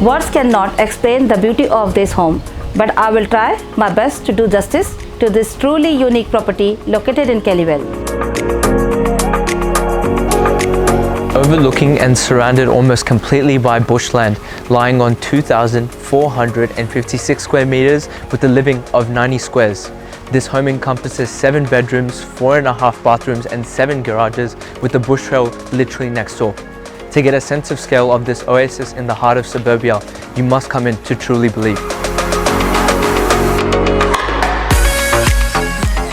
Words cannot explain the beauty of this home, but I will try my best to do justice to this truly unique property located in Kellyville. Overlooking and surrounded almost completely by bushland, lying on 2,456 square meters with a living of 90 squares. This home encompasses 7 bedrooms, 4.5 bathrooms and 7 garages with the bush trail literally next door. To get a sense of scale of this oasis in the heart of suburbia, you must come in to truly believe.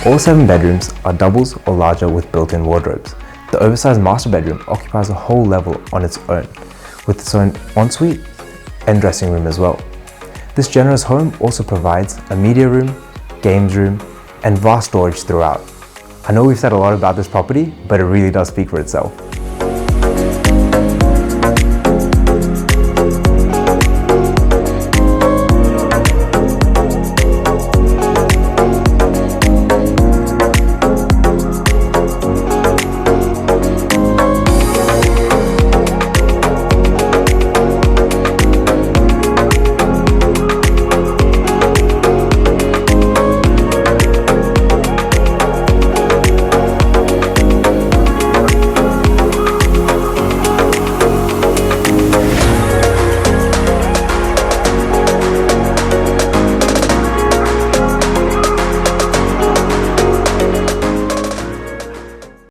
All 7 bedrooms are doubles or larger with built-in wardrobes. The oversized master bedroom occupies a whole level on its own, with its own ensuite and dressing room as well. This generous home also provides a media room, games room, and vast storage throughout. I know we've said a lot about this property, but it really does speak for itself.